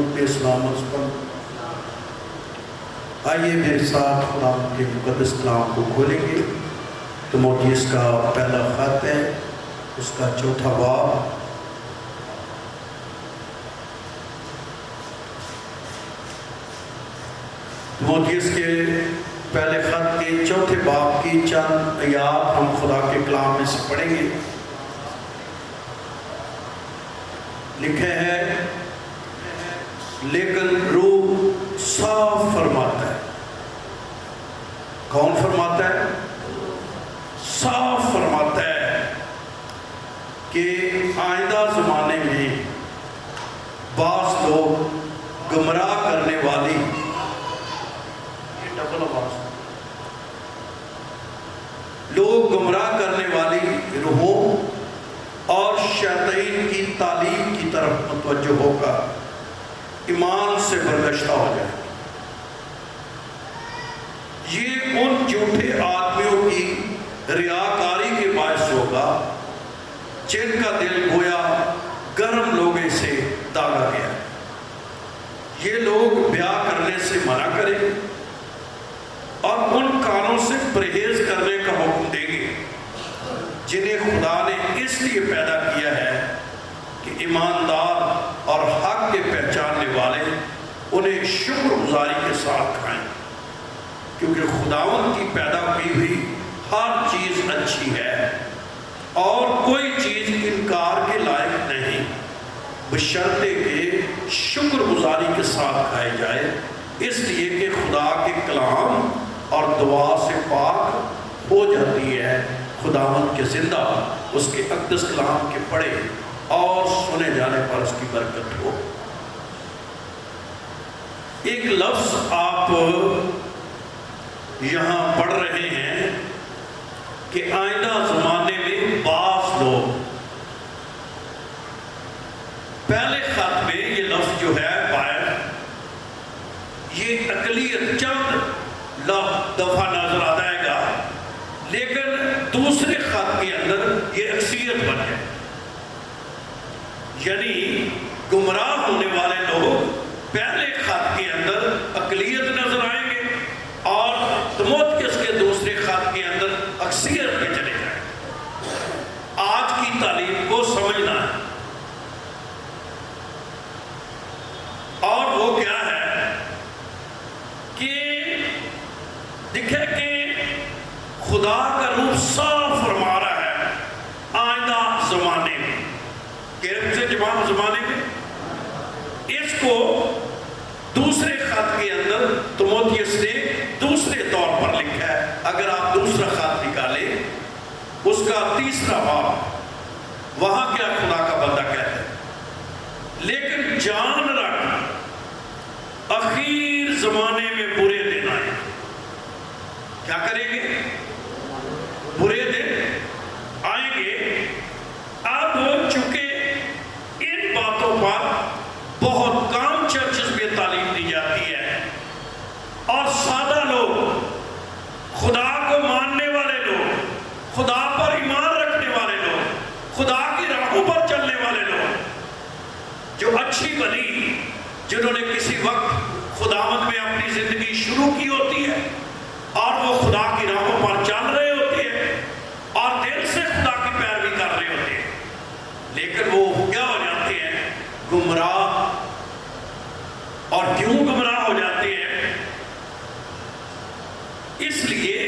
درود پہ اسلام عرض پر آئیے میرے ساتھ خدا کے مقدس کلام کو کھولیں گے۔ تیموتھیوس کا پہلا خط ہے، اس کا 4 باب۔ تیموتھیوس کے پہلے خط کے 4 باب کی چند آیات ہم خدا کے کلام میں سے پڑھیں گے۔ لکھے ہیں، لیکن روح صاف فرماتا ہے۔ کون فرماتا ہے؟ صاف فرماتا ہے کہ آئندہ زمانے میں بعض لوگ گمراہ کرنے والی، یہ ڈبل آواز، لوگ گمراہ کرنے والی روحوں اور شیاطین کی تعلیم کی طرف متوجہ ہو کر ایمان سے برگشتہ ہو جائے۔ یہ ان جھوٹے آدمیوں کی ریاکاری کے باعث ہوگا جن کا دل گویا گرم لوگے سے داغا گیا۔ یہ لوگ بیاہ کرنے سے منع کریں گے اور ان کانوں سے پرہیز کرنے کا حکم دیں گے جنہیں خدا نے اس لیے پیدا کیا ہے کہ ایماندار اور حق کے پہچاننے والے انہیں شکر گزاری کے ساتھ کھائیں، کیونکہ خداوند کی پیدا کی ہوئی ہر چیز اچھی ہے اور کوئی چیز انکار کے لائق نہیں، بشرطے کہ شکر گزاری کے ساتھ کھائے جائے، اس لیے کہ خدا کے کلام اور دعا سے پاک ہو جاتی ہے۔ خداوند کے زندہ اس کے اقدس کلام کے پڑھے اور سنے جانے پر اس کی برکت ہو۔ ایک لفظ آپ یہاں پڑھ رہے ہیں کہ آئندہ زمانے میں بعض لوگ، پہلے خط میں یہ لفظ جو ہے باہر، یہ اقلیت چند دفعہ نظر آ جائے گا، لیکن دوسرے خط کے اندر یہ اکثریت بن ہے، یعنی گمراہ ہونے والے لوگ پہلے خط کے اندر اقلیت نظر آئیں گے اور تیموتھیوس کے دوسرے خط کے اندر اکثریت میں چلے جائیں گے۔ آج کی تعلیم کو سمجھنا ہے، اور وہ کیا ہے کہ دیکھیں کہ خدا کا روح صاف فرما رہا ہے آئندہ زمانے میں، کیسے سے جواب زمانے میں، اس کو دوسرے خط کے اندر تیموتھیوس نے دوسرے طور پر لکھا ہے۔ اگر آپ دوسرا خط نکالیں، اس کا 3 باب، وہاں کیا خدا کا بندہ کہتا ہے، لیکن جان رکھ اخیر زمانے میں برے دن آئے۔ کیا کریں گے؟ برے دن آئیں گے۔ اب چونکہ ان باتوں پر بہت کم چرچز میں تعلیم دی جاتی ہے اور سادہ لوگ، خدا کو ماننے والے لوگ، خدا پر ایمان رکھنے والے لوگ، خدا کی راہوں پر چلنے والے لوگ، جو اچھی بنی، جنہوں نے کسی وقت خداوند میں اپنی زندگی شروع کی ہوتی ہے اور وہ خدا کی راہوں پر چل رہے ہوتے ہیں اور دل سے خدا کی پیروی کر رہے ہوتے ہیں، لیکن وہ کیا ہو جاتے ہیں؟ گمراہ۔ اور کیوں گمراہ ہو جاتے ہیں؟ اس لیے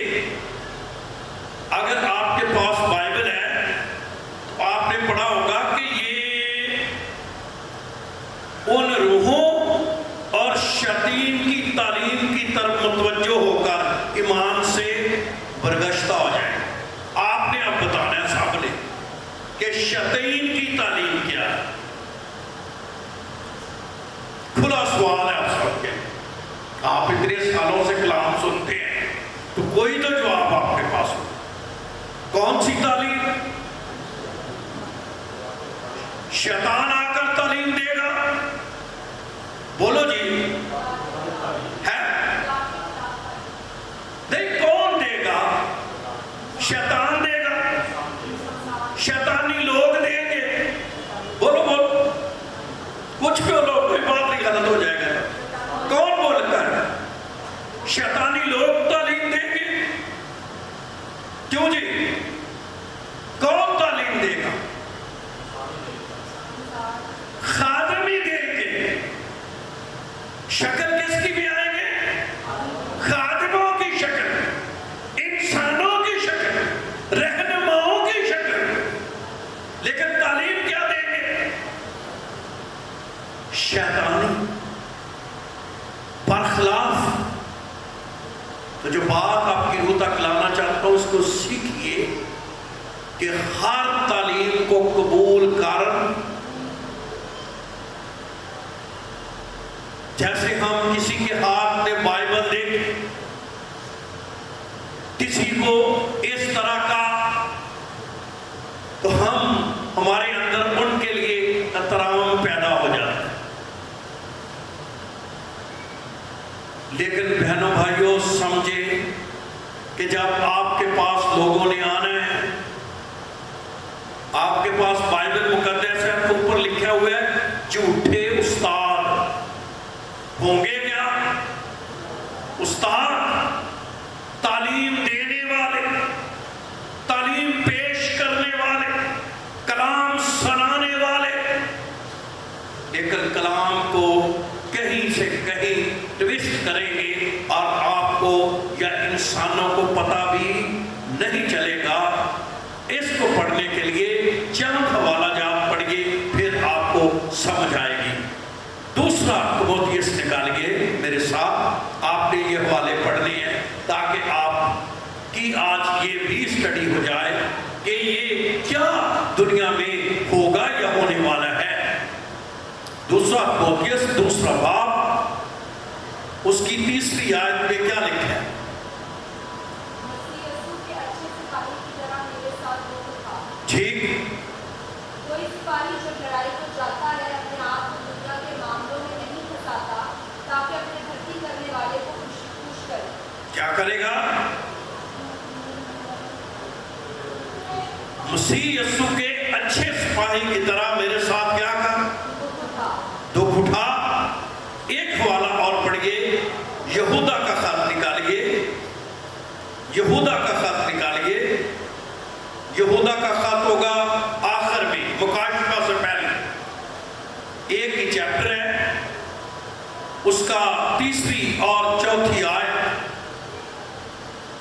اگر آپ کے پاس بائبل ہے تو آپ نے پڑھا ہوگا کہ یہ ان روحوں اور شیاطین کی تعلیم کی طرف متوجہ ہو کر ایمان سے برگشتہ ہو جائے۔ آپ نے اب بتانا ہے سامنے کہ شیاطین کی تعلیم کیا ہے۔ کھلا سوال ہے آپ سب کے، آپ اتنے سالوں سے کلام سنتے ہیں تو کوئی تو جواب آپ کے پاس ہو۔ کون سی تعلیم؟ شیطان آ کر تعلیم دے گا؟ بولو جی، ہے نہیں؟ کون دے گا؟ شیطان دے گا؟ شیطانی لوگ دیں گے؟ بولو بولو، کچھ بھی لوگ، کوئی بات نہیں غلط ہو کس کی بھی آئیں گے؟ خادموں کی شکل، انسانوں کی شکل، رہنماؤں کی شکل، لیکن تعلیم کیا دیں گے؟ شیطانی، برخلاف۔ تو جو بات آپ کی روح تک لانا چاہتا ہوں، اس کو سیکھیے کہ ہر تعلیم کو قبول کر، جیسے ہم کسی کے ہاتھ میں بائبل دیکھ، کسی کو اس طرح کا، تو ہمارے اندر ان کے لیے احترام پیدا ہو جاتا ہے۔ لیکن بہنوں بھائیوں سمجھے کہ جب آپ کے پاس لوگوں نے آنا ہے، آپ کے پاس بائبل مقدس ہے، تو اوپر لکھا ہوا ہے جھوٹے استاد ہوں گے۔ کیا استاد؟ تعلیم دینے والے، تعلیم پیش کرنے والے، کلام سنانے والے، لیکن کلام کو کہیں سے کہیں ٹویسٹ کریں گے اور آپ کو یا انسانوں کو پتہ بھی نہیں چلے گا۔ اس کو پڑھنے کے لیے چند حوالہ جات پڑھیے، پھر آپ کو سمجھ آئے گی۔ دوسرا تموتھیوس نکالیے میرے ساتھ، آپ نے یہ حوالے پڑھنے ہیں تاکہ آپ کی آج یہ بھی اسٹڈی ہو جائے کہ یہ کیا دنیا میں ہوگا یا ہونے والا ہے۔ دوسرا تموتھیوس دوسرا باب، اس کی تیسری آیت میں کیا لکھا ہے؟ ٹھیک۔ کوئی سپاہی جب لڑائی کو جاتا ہے اپنے آپ کو دنیا کے معاملوں میں نہیں پھنساتا تاکہ اپنے بھرتی کرنے والے کو خوش کرے۔ کیا کرے گا؟ مسیح یسوع کے اچھے سپاہی کی طرح میرے ساتھ کیا کر؟ دکھ اٹھا۔ ایک حوالہ اور پڑھیے، یہودا کا خط نکالیے، یہودا کا خط نکالیے۔ یہودا کا خط ہوگا آخر میں، مکاشفہ سے پہلے، ایک ہی چیپٹر ہے، اس کا تیسری اور چوتھی آیت۔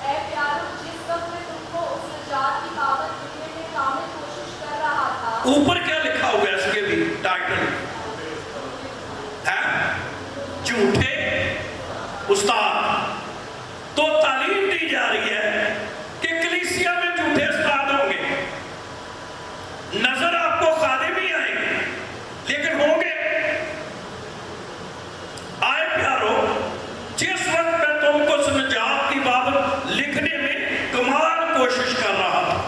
اے پیارو، جس وقت میں تم کو اس نجات کی دعوت دینے میں کامل کوشش کر رہا تھا۔ اوپر کیا لکھا ہوا ہے اس کے بھی ٹائٹل ہے؟ جھوٹے استاد۔ تو تعلیم دی جا رہی ہے کہ کلیسیا میں جھوٹے استاد ہوں گے، نظر آپ کو خادم ہی آئیں گے، لیکن ہوں گے۔ آئے پیارو، جس وقت میں تم کو اس نجات کی بابت لکھنے میں کمال کوشش کر رہا تھا،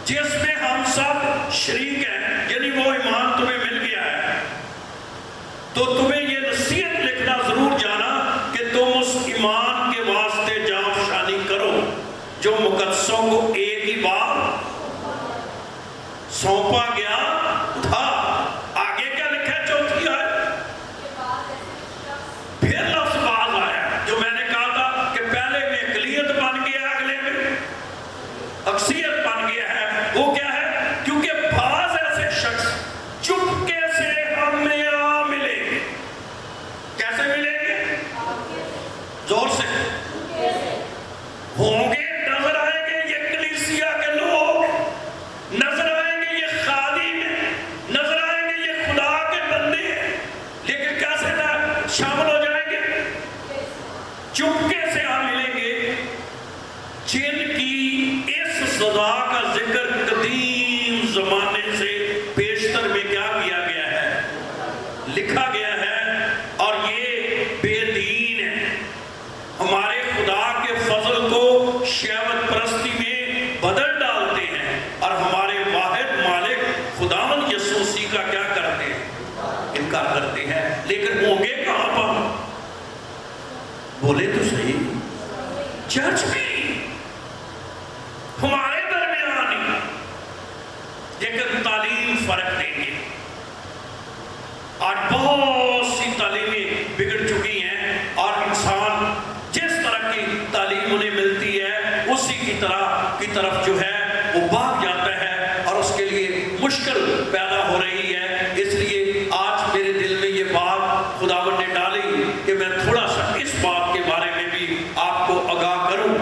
جس میں ہم سب شریک ہیں، یعنی وہ ایمان تمہیں مل گیا ہے، تو تمہیں یہ نصیحت لکھنا ضرور جانا کہ تم اس ایمان کے واسطے جان فشانی کرو جو مقدسوں کو ایک ہی بار سونپا گیا تھا۔ آگے کیا لکھا ہے چوتھی آیت؟ پھر لفظ باز آیا، جو میں نے کہا تھا کہ پہلے میں اقلیت بن گیا، اگلے میں اکثریت بن گیا ہے۔ وہ کیا ہے؟ کیونکہ بعض ایسے شخص چپکے سے ہمیں آ ملیں گے۔ کیسے ملیں گے؟ زور سے ہوں گے، نظر آئیں گے یہ کلیسیا کے لوگ، نظر آئیں گے یہ خادم ہیں، نظر آئیں گے یہ خدا کے بندے ہیں، لیکن کیسے نہ شامل ہو جائیں گے؟ چپکے سے آ ملیں گے، جن کی اس سزا کا ذکر قدیم زمانے سے پیشتر میں کیا کیا گیا ہے؟ لکھا گیا ہے، اور یہ بے دین ہے، ہمارے خدا کے فضل کو شہوت پرستی میں بدل ڈالتے ہیں، اور ہمارے واحد مالک خداوند یسوع مسیح کا کیا کرتے ہیں؟ انکار کرتے ہیں۔ لیکن ہوں گے کہاں پر؟ بولے تو صحیح، چرچ میں، ہمارے درمیان ہی، لیکن تعلیم فرق دیں گے۔ آج بہت سی تعلیمیں بگڑ چکی ہیں، اور انسان جس طرح کی تعلیم انہیں ملتی ہے اسی کی طرف جو ہے وہ بھاگ جاتا ہے، اور اس کے لیے مشکل پیدا ہو رہی ہے۔ اس لیے آج میرے دل میں یہ بات خداوند نے ڈالی کہ کہ میں تھوڑا سا اس بات کے بارے میں بھی آپ کو آگاہ کروں،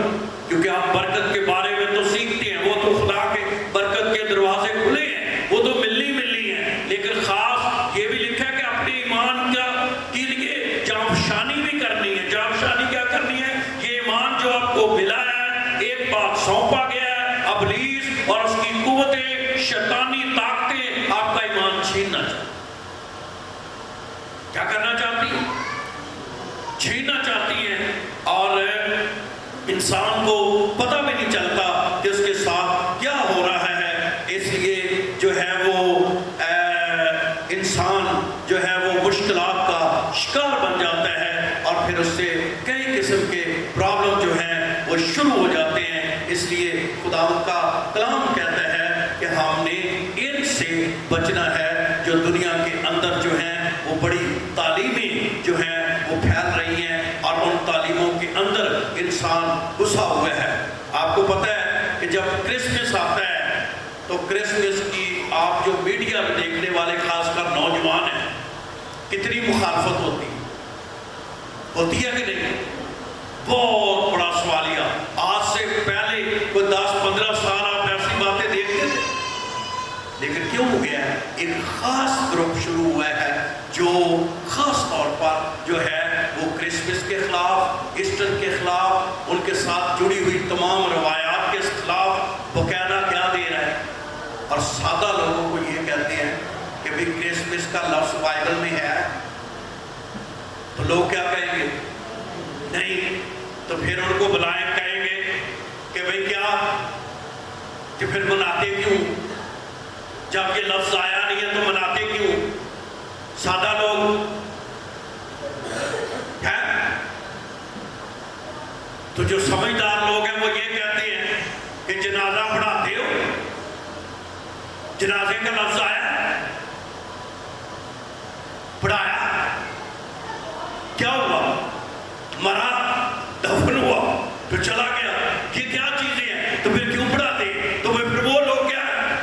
کیونکہ آپ برکت کے بارے میں تو سیکھتے ہیں، وہ تو خدا کے برکت کے دروازے کھلے ہیں، وہ تو ملنی ہیں، لیکن خاص یہ بھی لکھا ہے کہ اپنے ایمان کے لیے جانفشانی بھی کرنی ہے۔ جانفشانی کیا کرنی ہے؟ یہ ایمان جو آپ کو ملا ہے، ایک بات سونپا گیا ہے، ابلیس اور اس کی قوتیں، شیطانی طاقتیں آپ کا ایمان چھیننا چاہتی، کیا کرنا چاہتی ہیں؟ چھیننا چاہتی ہیں، اور انسان کو پتہ بھی نہیں چلتا کہ اس کے ساتھ کیا ہو رہا ہے۔ اس لیے جو ہے وہ انسان جو ہے وہ مشکلات کا شکار بن جاتا ہے، اور پھر اس سے کئی قسم کے پرابلم جو ہیں وہ شروع ہو جاتے ہیں۔ اس لیے خدا کا کلام کہتا ہے کہ ہم نے ان سے بچنا ہے جو دنیا کے اندر جو ہیں وہ بڑی تعلیمیں جو ہیں وہ پھیل رہی ہیں، اور ان تعلیموں کے اندر انسان گھسا ہوا ہے۔ آپ کو پتہ ہے کہ جب کرسمس آتا ہے تو کرسمس کی آپ جو میڈیا میں دیکھنے والے خاص کر نوجوان ہیں، کتنی مخالفت ہوتی ہے کہ نہیں؟ بہت بڑا سوالیہ۔ آج سے پہلے کوئی 10-15 سال آپ ایسی باتیں دیکھتے تھے، لیکن کیوں ہو گیا ہے؟ ایک خاص گروپ شروع ہوا ہے جو خاص طور پر جو ہے وہ کرسمس کے خلاف، ایسٹر کے خلاف، ان کے ساتھ جڑی ہوئی تمام روایات کے خلاف باقاعدہ کیا دے رہا ہے، اور سادہ لوگوں کو یہ کہتے ہیں کہ بھی کرسمس کا لفظ بائبل میں ہے، تو لوگ کیا کہیں گے؟ نہیں، تو پھر ان کو بلائیں، کہیں گے کہ بھئی کیا، کہ پھر مناتے کیوں؟ جب یہ لفظ آیا نہیں ہے تو مناتے کیوں؟ سادہ لوگ ہیں، تو جو سمجھدار لوگ ہیں وہ یہ کہتے ہیں کہ جنازہ پڑھاتے ہو، جنازے کا لفظ آیا، پڑھایا، کیا ہوا؟ مرا، دفن ہوا، تو چلا گیا، یہ کیا چیزیں ہیں؟ تو پھر کیوں پڑھاتے؟ تو پھر وہ لوگ کیا ہے؟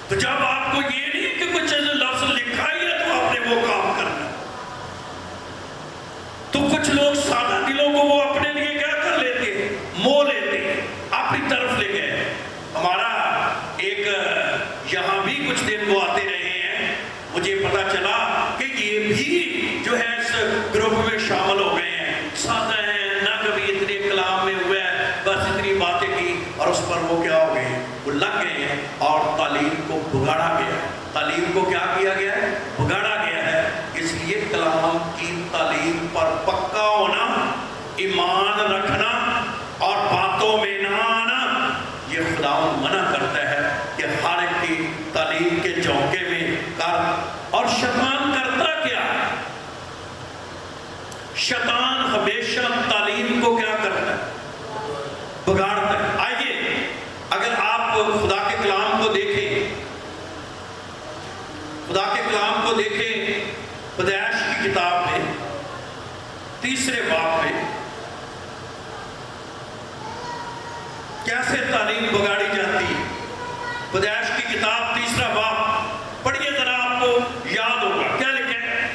تو جب آپ کو یہ نہیں کہ کچھ لفظ لکھا ہی ہے تو آپ نے وہ کام کرنا، تو کچھ لوگ سادہ دلوں کو وہ اپنے لیے کیا کر لیتے ہیں؟ مو لیتے ہیں، اپنی طرف لے گئے۔ ہمارا ایک یہاں بھی کچھ دن وہ آتے رہے ہیں، مجھے پتا چلا کہ یہ بھی جو ہے اس گروپ میں شامل ہو گئے ہیں، سادہ ہیں، نہ کبھی اتنے کلام میں ہوئے ہیں، بس اتنی باتیں کی، اور اس پر وہ کیا ہو گئے ہیں؟ وہ لگ گئے ہیں، اور تعلیم کو بگاڑا گیا ہے۔ تعلیم کو کیا کیا گیا ہے؟ بگاڑا گیا ہے۔ اس لیے کلام کی تعلیم پر پکا ہونا، ایمان رکھنا، اور باتوں میں نہ آنا، یہ خداوند منع کرتا ہے کہ ہر ایک کی تعلیم کے چوکے میں کر۔ اور شیطان کرتا کیا ہے؟ شیطان ہمیشہ تعلیم کو کیا کرتا ہے؟ بگاڑتا ہے۔ آئیے اگر آپ خدا کے کلام کو دیکھیں، خدا کے کلام کو دیکھیں پیدائش کی کتاب میں 3 باب میں کیسے تعلیم بگاڑی جاتی ہے۔ پیدائش کی کتاب 3 باب پڑھیے ذرا، آپ کو یاد ہوگا کیا لکھا ہے؟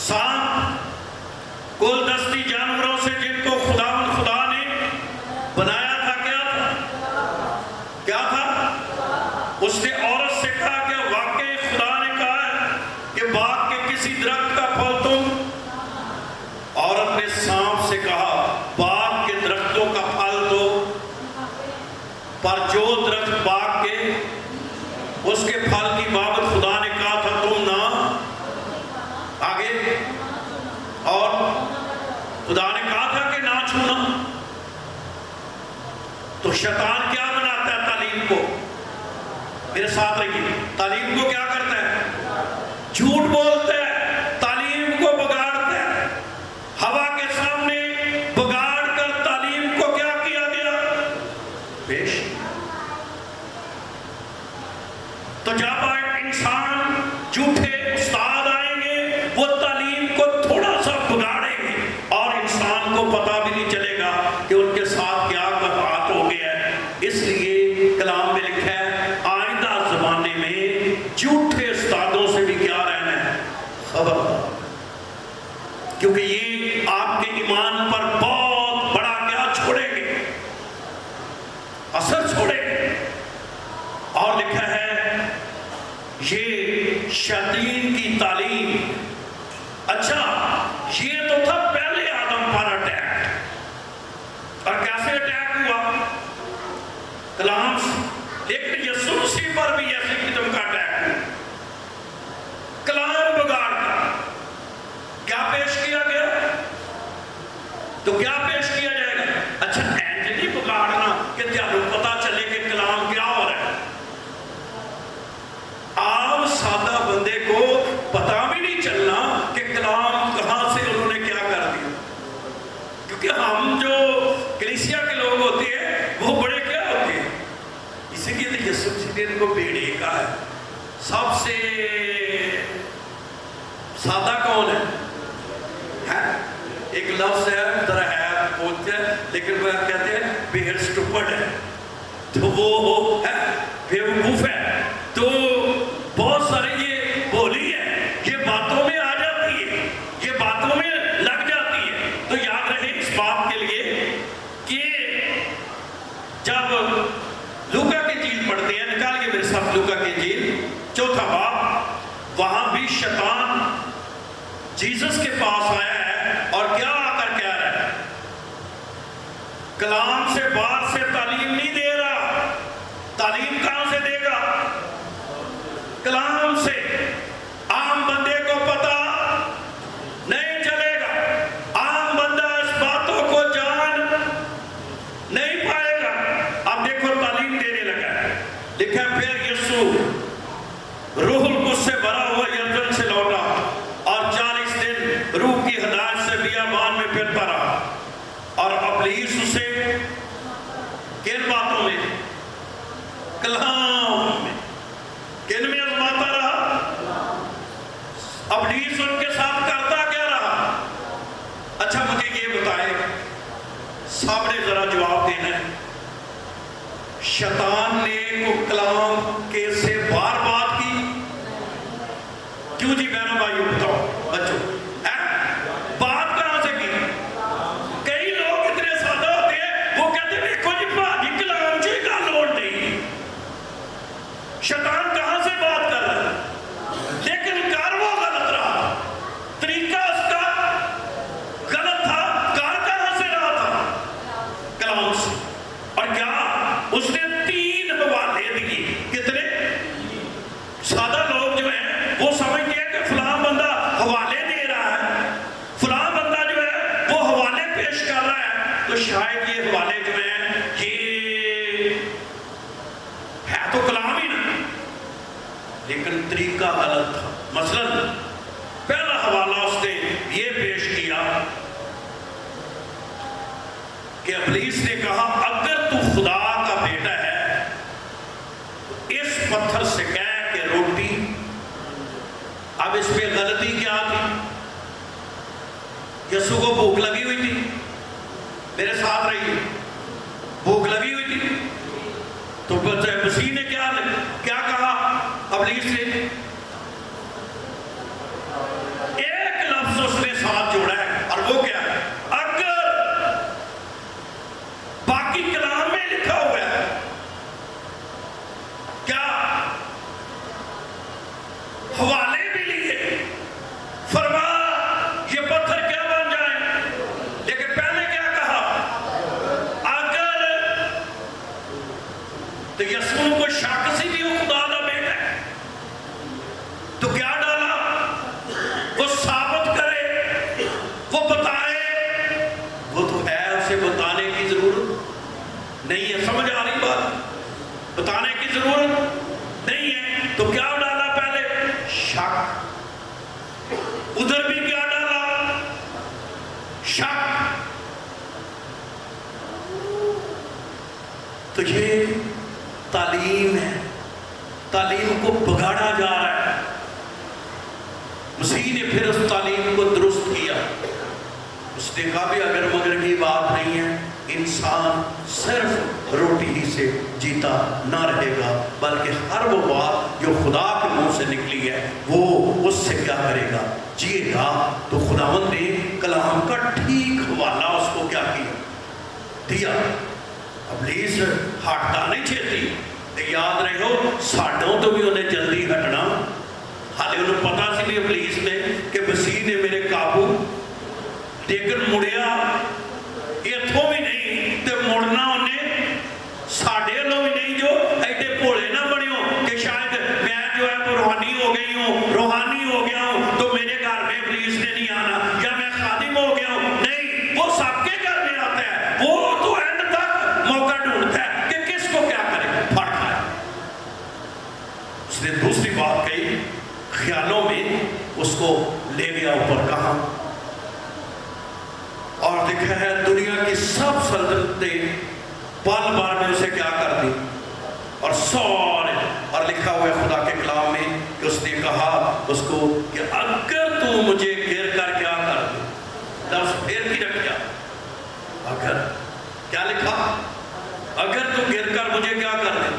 سانپ گول دستی جانوروں سے جن کو خدا نے بنایا تھا، کیا تھا؟ اس نے عورت سے کہا کہ واقعی خدا نے کہا ہے کہ باغ کے کسی درخت کا پھل تم، عورت نے سانپ سے کہا باغ کے درختوں کا پھل تو، پر جو درخت باغ کے اس کے پھل کی بابت خدا نے کہا تھا تم نہ، آگے، اور خدا نے کہا تھا کہ نہ چھونا۔ تو شیطان کیا بناتا ہے تعلیم کو؟ میرے ساتھ رہیے، تعلیم کو کیا کرتا ہے؟ جھوٹ بولتا ہے، تعلیم کو بگاڑتا ہے۔ ہوا کے سامنے بگاڑ کر تعلیم کو کیا کیا گیا؟ پیش۔ تو جب انسان جھوٹے استاد آئیں گے، وہ تعلیم کو تھوڑا سا بگاڑیں گے، اور انسان کو پتہ بھی نہیں چلے گا کہ ان کے ساتھ کیا بات ہو گیا ہے۔ اس لیے کلام میں لکھا ہے آئندہ زمانے میں جھوٹے استادوں سے بھی کیا رہنا ہے؟ خبردار۔ کیونکہ یہ آپ کے ایمان پر بہت بڑا کیا چھوڑیں گے، اثر چھوڑیں گے۔ اور لکھا ہے یہ شیاطین کی تعلیم، اچھا یہ تو تھا پہلے آدم پر اٹیک، اور کیسے اٹیک ہوا؟ کلام سے، لیکن یسوع مسیح پر بھی ایسی قسم کا اٹیک ہوا، کلام بگاڑ کر کیا پیش کیا گیا؟ تو کیا پیش کیا جائے گا؟ اچھا اینج نہیں بگاڑنا کہ تیاروں پتا چلے کہ کلام کیا ہو رہا ہے۔ عام سادہ بندے کو پتا بھی نہیں چلنا کہ کلام کہاں سے انہوں نے کیا کر دیا، کیونکہ ہم جو کلیسیا کے لوگ ہوتے ہیں وہ بڑے کیا ہوتے ہیں، اسی لیے تو یسوع مسیح نے ان کو بیڑے کہا ہے۔ سب سے سادہ کون ہے؟ ایک لفظ ہے ذرا ہے بولتے ہیں، لیکن وہ کہتے ہیں بہت سٹوپڈ ہے، تو وہ ہے بیوقوف ہے، تو بہت سارے یہ بولی ہے، یہ باتوں میں آ جاتی ہے، یہ باتوں میں لگ جاتی ہے۔ تو یاد رہے اس بات کے لیے کہ جب لوکا کی انجیل پڑھتے ہیں، نکالیے میرے ساتھ لوکا کی انجیل 4 باب، وہاں بھی شیطان جیسس کے پاس آیا ہے اور کیا آ کر کہہ رہا ہے؟ کلام سے باہر سے تعلیم نہیں دے رہا، تعلیم کہاں سے دے گا؟ کلام سے۔ عام بندے کو پتا نہیں چلے گا، عام بندہ اس باتوں کو جان نہیں پائے گا۔ اب دیکھو تعلیم دینے لگا ہے، لکھا ہے پھر یسوع روح القدس سے بھرا ہوا یردن سے لوٹا اور 40 دن روح کی ہدایت سے بیابان میں پھرتا رہا، اور ابلیس اسے کن باتوں میں؟ کلام میں، کن میں آزماتا رہا؟ ابلیس ان کے ساتھ کرتا کیا رہا؟ اچھا مجھے یہ بتائے، سب نے ذرا جواب دینا ہے، شیطان نے کو کلام کے سے بار بات کی؟ کیوں جی بہنوں بھائیوں بتاؤ بچوں، بات کہاں سے کی؟ کئی لوگ اتنے سادہ ہوتے ہیں، وہ کہتے ہیں دیکھو جی بھاجی کلام جی کا لوڑ نہیں، شیطان کہاں سے بات کر رہا ہے، لیکن کار وہ غلط رہا، طریقہ اس کا غلط تھا، کار کہاں سے رہا تھا؟ کلام سے۔ اور کیا اس نے 3 حوالے دیے، کتنے؟ سادہ لوگ جو ہیں وہ سمجھتے ہیں کہ فلاں بندہ حوالے دے رہا ہے، فلاں بندہ جو ہے وہ حوالے پیش کر رہا ہے، تو شاید یہ حوالے جو ہیں یہ ہے تو کلام ہی نا، لیکن طریقہ غلط تھا۔ مثلا پہلا حوالہ اس نے یہ پیش کیا کہ ابلیس نے کہا اگر تو خدا کا بیٹا ہے تو اس پتھر سے کہہ کہ روٹی۔ اب اس پہ غلطی کیا تھی؟ یسوع کو بھوک لگی ہوئی تھی، میرے ساتھ رہیے، بھوک لگی ہوئی تھی، تو مسیح نے کیا کہا؟ ابلیس نے ایک لفظ اس نے ساتھ جوڑا ہے، اور وہ کیا ہے؟ اگر باقی کلام میں لکھا ہوا ہے، کیا حوالے بھی لیے، فرما یہ پتھر کیا بن جائیں، لیکن پہلے کیا کہا؟ اگر، تو یسوع کو شک سی بھی وہ خدا کا بیٹا ہے، تو کیا ڈالا؟ وہ ثابت کرے، وہ بتائے، وہ تو ہے، اسے بتانے کی ضرورت نہیں ہے۔ سمجھ آ رہی بات؟ بتانے کی ضرورت نہیں ہے، تو کیا ڈالا پہلے؟ شک۔ ادھر بھی کیا ڈالا؟ شک۔ تو یہ تعلیم ہے، تعلیم کو بگاڑا جا رہا ہے۔ مسیح نے پھر اس تعلیم کو درست کیا، اس نے کہا بھی اگر مگر کی بات نہیں ہے، انسان صرف روٹی ہی سے جیتا نہ رہے گا، بلکہ ہر وہ بات جو خدا کے منہ سے نکلی ہے وہ اس سے کیا کرے گا؟ جیے گا تو خداوند نے کلام کا ٹھیک حوالہ اس کو کیا کیا دیا. ابلیس ہٹتا نہیں چھتی تے یاد رہے ہو ساڈوں تو بھی انہیں جلدی ہٹنا. حالے انہوں پتا سی بھی ابلیس نے کہ مسیح نے میرے قابو لیکن مڑیا اتھوں بھی نہیں تے مڑنا انہیں ساڑھے لو بھی نہیں جو ایڈے پوڑے نہ بڑی ہوں کہ شاید میں جو ہے تو روحانی ہو گئی ہوں روحانی ہو گیا ہوں تو میرے گھر میں ابلیس نے نہیں آنا یا میں خادم ہو گیا ہوں. نہیں وہ سب کے گھر میں آتا ہے. وہ تو اینڈ تک موقع ڈھونڈتا ہے کہ کس کو کیا کرے پھڑ کھائے. اس نے دوسری بات کہی خیالوں میں اس کو لے گیا اوپر کہاں اور دیکھا ہے دنیا کی سب سلطنتیں پل بار میں اسے کیا کر دی اور سارے. اور لکھا ہوا ہے خدا کے کلام میں کہ اس نے کہا اس کو کہ اگر تو مجھے گر کر کیا کر دے لفظ پھر کی رکھ گیا اگر کیا لکھا اگر تو گر کر مجھے کیا کر دے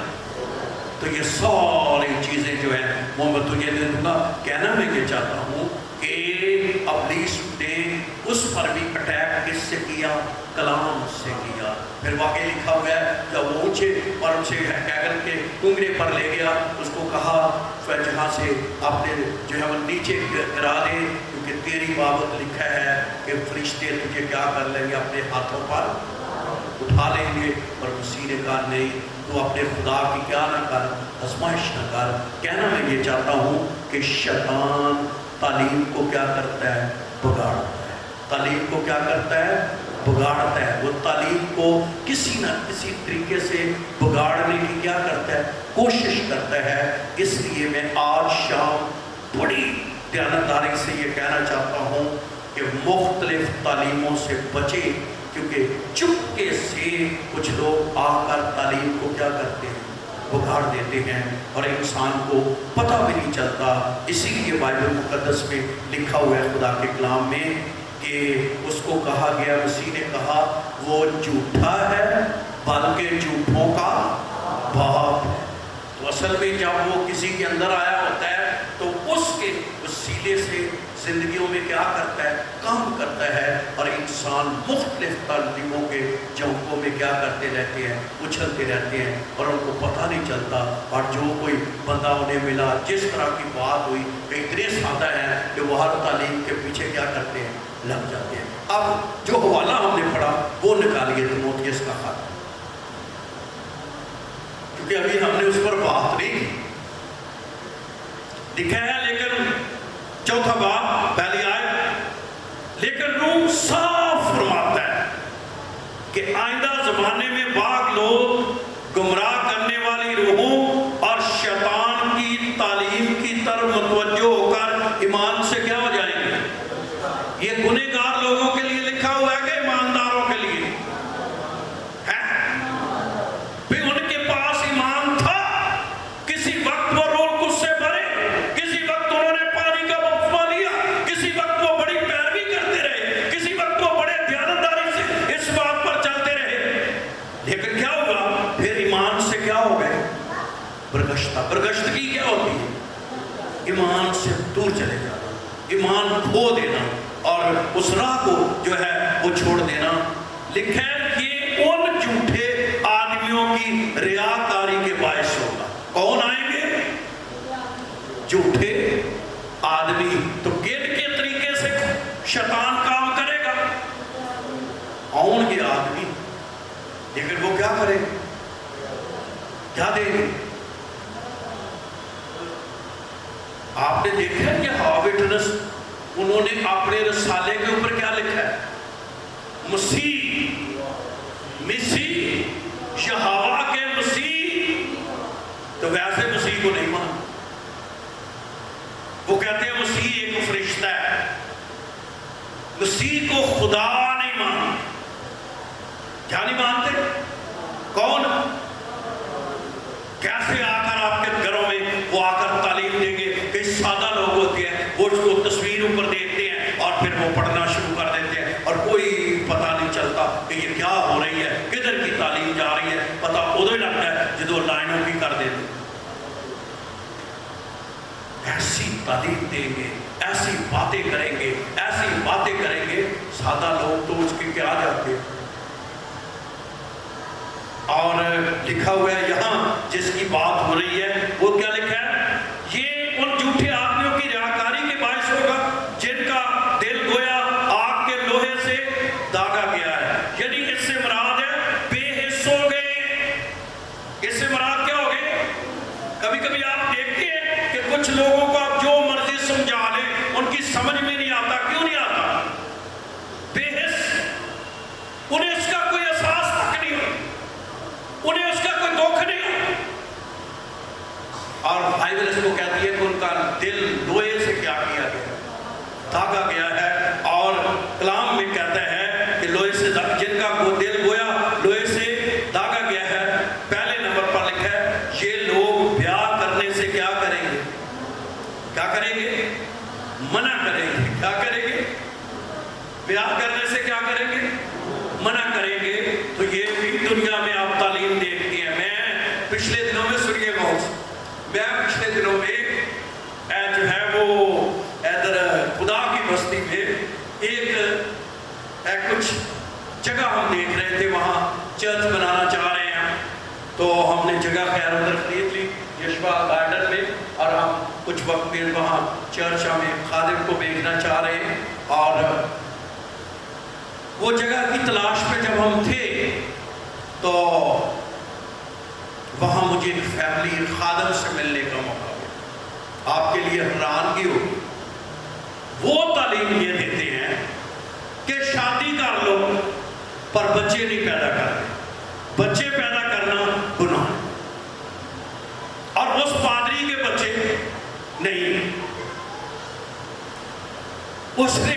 تو یہ ساری چیزیں جو ہیں وہ میں تجھے دے دوں گا. کہنا میں یہ چاہتا ہوں کہ ابلیس نے اس پر بھی اٹیک کس سے کیا کلام سے کیا. پھر واقعی لکھا ہوا ہے جب وہ اونچے اور اسے کیگل کے کنگرے پر لے گیا اس کو کہا جہاں سے اپنے جو ہے وہ نیچے گرا دے کیونکہ تیری بابت لکھا ہے کہ فرشتے تجھے کیا کر لیں گے اپنے ہاتھوں پر اٹھا لیں گے. اور مسیح نے کہا نہیں تو اپنے خدا کی کیا نہ کر آزمائش نہ کر. کہنا میں یہ چاہتا ہوں کہ شیطان تعلیم کو کیا کرتا ہے بگاڑتا ہے. تعلیم کو کیا کرتا ہے بگاڑتا ہے. وہ تعلیم کو کسی نہ کسی طریقے سے بگاڑنے کی کیا کرتا ہے کوشش کرتا ہے. اس لیے میں آج شام بڑی دیانتداری سے یہ کہنا چاہتا ہوں کہ مختلف تعلیموں سے بچیں کیونکہ چپکے سے کچھ لوگ آ کر تعلیم کو کیا کرتے ہیں بگاڑ دیتے ہیں اور انسان کو پتہ بھی نہیں چلتا. اسی لیے بائبل مقدس میں لکھا ہوا ہے خدا کے کلام میں کہ اس کو کہا گیا مسیح نے کہا وہ جھوٹا ہے بلکہ جھوٹوں کا باپ ہے. تو اصل میں جب وہ کسی کے اندر آیا ہوتا ہے تو اس کے وسیلے سے زندگیوں میں کیا کرتا ہے کام کرتا ہے اور انسان مختلف تعلیموں کے جھونکوں میں کیا کرتے رہتے ہیں اچھلتے رہتے ہیں اور ان کو پتہ نہیں چلتا. اور جو کوئی بندہ انہیں ملا جس طرح کی بات ہوئی کہ اتنے سادہ ہے کہ وہ ہر تعلیم کے پیچھے کیا کرتے ہیں لگ جاتے ہیں. اب جو حوالہ ہم نے پڑھا وہ نکالیے تیموتھیوس کا خط کیونکہ ابھی ہم نے اس پر بات نہیں کی. لکھا ہے لیکن چوتھا باب پہلی آیت لیکن روح صاف فرماتا ہے کہ آئندہ زمانے میں بعض لوگ گمراہ کرنے والی روحوں اور شیطان کی تعلیم کی طرف متوجہ ہو کر ایمان سے کیا ہو جائیں گے. یہ گنہگار لوگوں کے لیے لکھا ہوا ہے کہ ایمانداروں کے لیے ہے. بھی ان کے پاس ایمان تھا کسی وقت وہ رول کچھ سے بھرے کسی وقت انہوں نے پانی کا بپتسمہ لیا کسی وقت وہ بڑی پیروی کرتے رہے کسی وقت وہ بڑے دیانتداری سے اس بات پر چلتے رہے. لیکن کیا ہوگا پھر ایمان سے کیا ہو گئے برگشتہ. برگشتگی کیا ہوتی ہے ایمان سے دور چلے جانا ایمان کھو دینا اور اس راہ کو جو ہے وہ چھوڑ دینا. لکھا ہے یہ ان جھوٹے آدمیوں کی ریاکاری کے باعث ہوگا. کون آئیں گے جھوٹے آدمی. تو کن کے طریقے سے شیطان کام کرے گا آؤں گے آدمی لیکن وہ کیا کرے کیا دیں گے. آپ نے دیکھا ہے کہ ہاوٹنس انہوں نے اپنے رسالے کے اوپر کیا لکھا ہے مسیح یہوہ کے مسیح. تو ویسے مسیح کو نہیں مان وہ کہتے ہیں مسیح ایک فرشتہ ہے مسیح کو خدا نہیں مان. کیا نہیں مانتے کون کیسے آ کر آپ کے گھروں میں وہ آ کر تعلیم دیں گے کہ سادہ لوگ ہوتے ہیں وہ اس کو تصویر اوپر دیکھتے ہیں اور پھر وہ پڑھنا شروع کر دیتے ہیں اور کوئی پتہ نہیں چلتا کہ یہ کیا ہو رہی ہے کدھر کی تعلیم جا رہی ہے. پتہ ادھر ہی لگتا ہے جدو لائنوں کی کر دیتے. ایسی تعلیم دیں گے ایسی باتیں کریں گے، ایسی باتیں کریں گے، سادہ لوگ تو اس کے کیا جاتے۔ اور لکھا ہوا ہے یہاں جس کی بات ہو رہی ہے وہ کیا لکھا ہے؟ یہ ان جھوٹے آدمیوں کی ریاکاری کے باعث ہوگا جن کا دل گویا آگ کے لوہے سے داغا گیا ہے۔ یعنی اس سے مراد ہے بے حس ہو گئے۔ اس سے مراد کیا ہو گئے؟ کبھی کبھی آپ دیکھتے ہیں کہ کچھ لوگوں کو آپ جو مرضی سمجھا لیں ان کی سمجھ میں نہیں آتا۔ کیوں نہیں آتا؟ بے حس، انہیں اس کا کوئی احساس تک نہیں ہو، انہیں اس کا کوئی دکھ نہیں ہو۔ اور بائبل اس کو کہتی ہے کہ ان کا دل لوہے سے کیا کیا گیا، داغا گیا ہے۔ اور کلام میں کہتا ہے کہ لوہے سے جن کا وہ دل گویا لوہے سے داغا گیا ہے۔ پہلے نمبر پر لکھا ہے یہ لوگ بیاہ کرنے سے کیا کریں گے؟ کیا کریں گے؟ منع کریں گے۔ کیا کریں گے؟ بیاہ کرنے سے کیا کریں گے؟ منع کریں گے۔ تو یہ بھی دنیا میں آپ تعلیم دیکھتی ہیں۔ میں پچھلے دنوں میں سنیے غور سے، میں پچھلے دنوں میں جو ہے وہ ادھر خدا کی بستی میں ایک کچھ جگہ ہم دیکھ رہے تھے، وہاں چرچ بنانا چاہ رہے ہیں۔ تو ہم نے جگہ خیر ادھر خرید لی یشوا گارڈن میں، اور ہم کچھ وقت میں وہاں چرچ ہمیں خادم کو بھیجنا چاہ رہے ہیں۔ اور وہ جگہ کی تلاش میں جب ہم تھے تو وہاں مجھے ایک فیملی خادم سے ملنے کا موقع ملا۔ آپ کے لیے حیرانگی ہو، وہ تعلیم یہ دیتے ہیں کہ شادی کر لو پر بچے نہیں پیدا کرتے، بچے پیدا کرنا گناہ ہے۔ اور اس پادری کے بچے نہیں، اس نے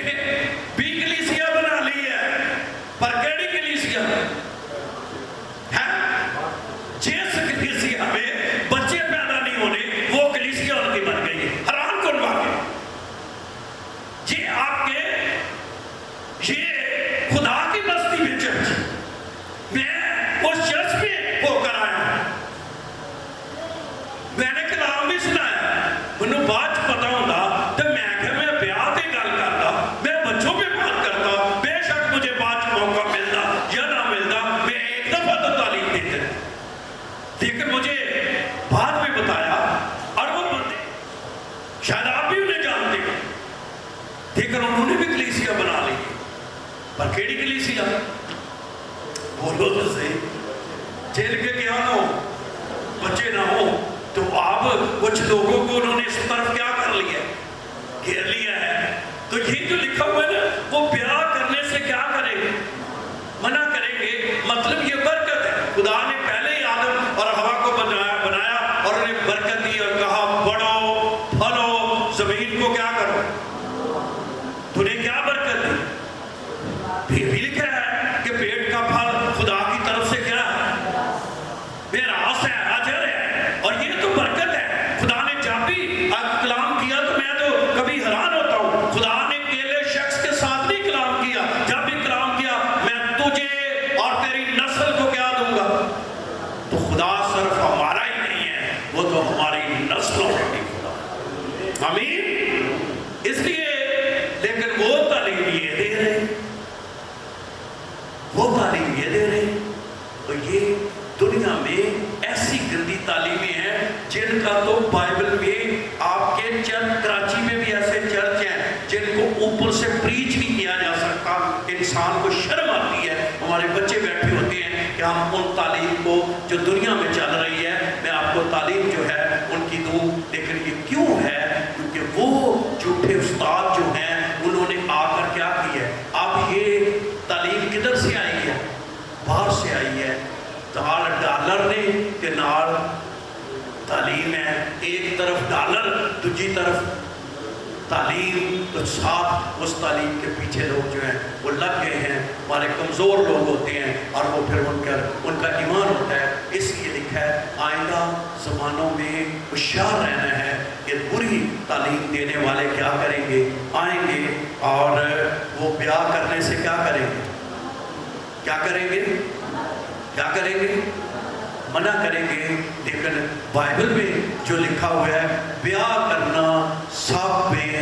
بھی کلیسیا بنا لی ہے، پر کیڑی کلیسیا ہے؟ جس کلیسیا میں بچے پیدا نہیں ہونے وہ کلیسیا ان کی بن گئی ہے۔ حیران کن بات، یہ آپ کے یہ خدا کی بستی میں چرچ، میں اس چرچ میں ہو کر آیا ہوں، میں نے کلام بھی سنایا، مجھے بات پتا ہوتا تو میں کہ میں بیاہ تے گل کرتا، میں بچوں پہ بات کرتا، بے شک مجھے بات موقع ملتا یا نہ ملتا، میں ایک دفعہ تو تعلیم دیتے، لیکن مجھے بعد میں بتایا، اور وہ بندے شاید آپ بھی انہیں جانتے ہیں، لیکن انہوں نے بھی کلیسیا بنا لی۔ پر کیڑی کلیسیا؟ بولو تو صحیح، جیل کے کیا نہ ہو، بچے نہ ہو، تو آپ کچھ لوگوں کو انہوں نے اس طرف کیا کر لیا، گھیر لیا ہے۔ تو یہ جو لکھا ہوا ہے نا، وہ بیاہ کرنے سے کیا کریں گے؟ منع کریں گے۔ مطلب یہ برکت ہے، خدا نے پہلے ہی آدم اور حوا کو بنایا اور انہیں برکت دی اور کہا بڑھو پھلو، زمین کو کیا کرو، تو انہیں کیا برکت دی؟ پھر بھی لکھا ہے کہ پیٹ کا پھل خدا کی طرف سے کیا ہے؟ میراث ہے، اجر ہے، اور یہ تو برکت ہے۔ خدا نے جب بھی کلام کیا تو میں تو کبھی حیران ہوتا ہوں، خدا نے اکیلے شخص کے ساتھ نہیں کلام کیا، جب بھی کلام کیا میں تجھے اور تیری نسل کو کیا دوں گا۔ تو خدا صرف ہمارا ہی نہیں ہے، وہ تو ہماری نسلوں کا بھی خدا۔ آمین۔ اس لیے لیکن وہ تعلیم یہ دے رہے، وہ تعلیم یہ دے رہے، تو یہ دنیا میں ایسی گندی تعلیمیں ہیں جن کا تو بائبل میں آپ کے چرچ کراچی میں بھی ایسے چرچ ہیں جن کو اوپر سے پریچ نہیں کیا جا سکتا، انسان کو شرم آتی ہے۔ ہمارے بچے بیٹھے ہوتے ہیں کہ ہم ان تعلیم کو جو دنیا میں چل رہی ہے، میں آپ کو تعلیم جو ہے ان کی دوں، لیکن یہ کیوں ہے؟ کیونکہ وہ جھوٹے استاد جو ہیں انہوں نے آ کر کیا کی ہے؟ اب یہ تعلیم کدھر سے آئی ہے؟ باہر سے آئی ہے۔ ڈالر نے کہ نال تعلیم ہے، ایک طرف ڈالر دوسری طرف تعلیم، تو ساتھ اس تعلیم کے پیچھے لوگ جو ہیں وہ لگ گئے ہیں، ہمارے کمزور لوگ ہوتے ہیں، اور وہ پھر ان کا ایمان ہوتا ہے۔ اس لیے لکھا ہے آئندہ زمانوں میں ہوشیار رہنا ہے کہ بری تعلیم دینے والے کیا کریں گے؟ آئیں گے، اور وہ بیاہ کرنے سے کیا کریں گے؟ کیا کریں گے؟ کیا کریں گے؟ منع کریں گے۔ لیکن بائبل میں جو لکھا ہوا ہے بیاہ کرنا سب میں